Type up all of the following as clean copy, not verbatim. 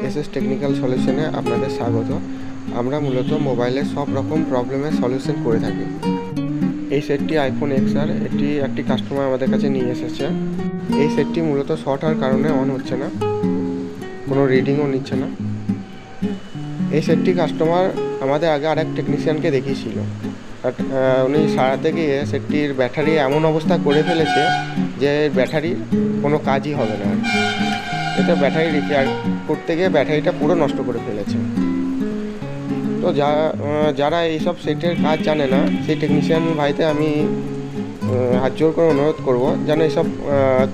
SS technical সলিউশনে আপনাদের স্বাগত। আমরা মূলত মোবাইলের সব রকম প্রবলেমের সলিউশন করে থাকি। এই সেটটি আইফোন XR, এটি একটি কাস্টমার আমাদের কাছে নিয়ে এসেছে। এই সেটটি মূলত শর্ট হওয়ার কারণে অন হচ্ছে না, কোনো রিডিংও নিচ্ছে না। এই সেটটি কাস্টমার আমাদের আগে আরেক টেকনিশিয়ানকে দেখিয়েছিল, বাট উনি সারাতে গিয়ে সেটটির ব্যাটারি এমন অবস্থা করে ফেলেছে যে ব্যাটারির কোনো কাজই হবে না। এটা ব্যাটারি রিপেয়ার করতে গিয়ে ব্যাটারিটা পুরো নষ্ট করে ফেলেছে। তো যারা এইসব সেটের কাজ জানে না, সেই টেকনিশিয়ান ভাইতে আমি হাত জোর করে অনুরোধ করব যেন এইসব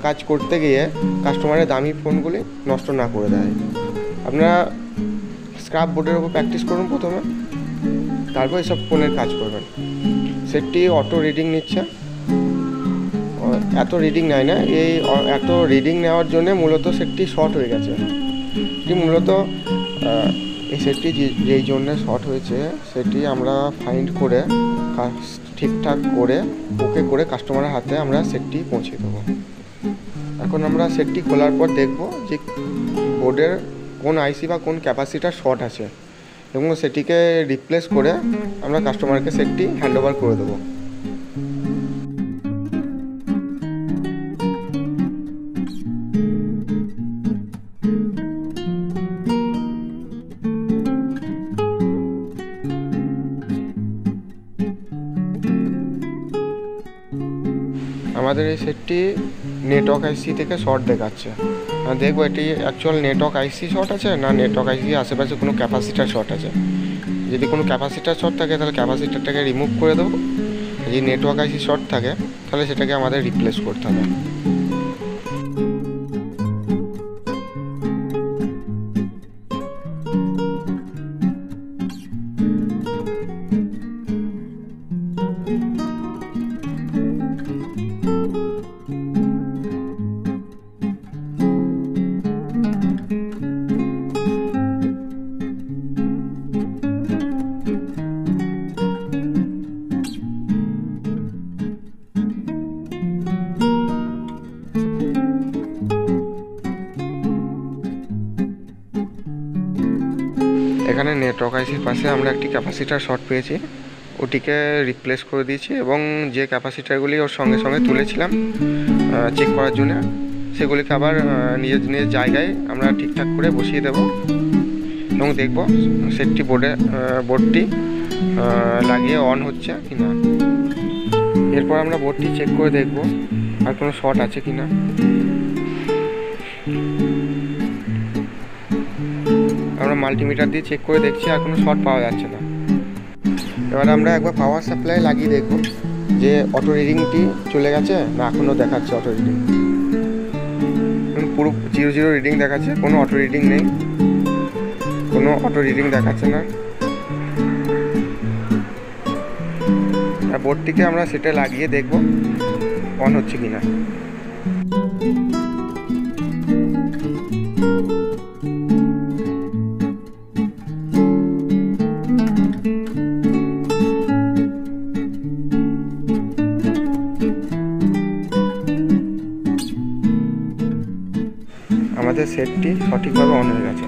কাজ করতে গিয়ে কাস্টমারের দামি ফোনগুলি নষ্ট না করে দেয়। আপনারা স্ক্র্যাপ বোর্ডের উপর প্র্যাকটিস করুন প্রথমে, তারপর এইসব ফোনের কাজ করবেন। সেটটি অটো রিডিং নিচ্ছে, এত রিডিং নেয় না। এই এত রিডিং নেওয়ার জন্যে মূলত সেটটি শর্ট হয়ে গেছে। এটি মূলত এই সেটটি যেই জন্যে শর্ট হয়েছে সেটি আমরা ফাইন্ড করে ঠিকঠাক করে ওকে করে কাস্টমারের হাতে আমরা সেটটি পৌঁছে দেবো। এখন আমরা সেটটি খোলার পর দেখব যে বোর্ডের কোন আইসি বা কোন ক্যাপাসিটার শর্ট আছে এবং সেটিকে রিপ্লেস করে আমরা কাস্টমারকে সেটটি হ্যান্ডওভার করে দেবো। আমাদের এই সেটটি নেটওয়ার্ক আইসি থেকে শর্ট দেখাচ্ছে। দেখবো এটি অ্যাকচুয়াল নেটওয়ার্ক আইসি শর্ট আছে না নেটওয়ার্ক আইসি আশেপাশে কোনো ক্যাপাসিটার শর্ট আছে। যদি কোনো ক্যাপাসিটার শর্ট থাকে তাহলে ক্যাপাসিটারটাকে রিমুভ করে দেবো। যদি নেটওয়ার্ক আইসি শর্ট থাকে তাহলে সেটাকে আমাদের রিপ্লেস করতে হবে। এখানে নেটওয়ার্ক আইসির পাশে আমরা একটি ক্যাপাসিটার শর্ট পেয়েছি, ওটিকে রিপ্লেস করে দিয়েছি এবং যে ক্যাপাসিটারগুলি ওর সঙ্গে সঙ্গে তুলেছিলাম চেক করার জন্য সেগুলিকে আবার নিজের জায়গায় আমরা ঠিকঠাক করে বসিয়ে দেব এবং দেখব সেটটি বোর্ডটি লাগিয়ে অন হচ্ছে কি না। এরপর আমরা বোর্ডটি চেক করে দেখব আর কোনো শর্ট আছে কি না। আমরা মাল্টিমিটার দিয়ে চেক করে দেখছি আর কোনো শর্ট পাওয়া যাচ্ছে না। এবার আমরা একবার পাওয়ার সাপ্লাই লাগিয়ে দেখব যে অটো রিডিংটি চলে গেছে না এখনও দেখাচ্ছে অটো রিডিং। পুরো 0 রিডিং দেখাচ্ছে, কোনো অটো রিডিং নেই, কোনো অটো রিডিং দেখাচ্ছে না। আর বোর্ডটিকে আমরা সেটা লাগিয়ে দেখব অন হচ্ছে কিনা। আমাদের সেটটি সঠিকভাবে অন হয়ে গেছে।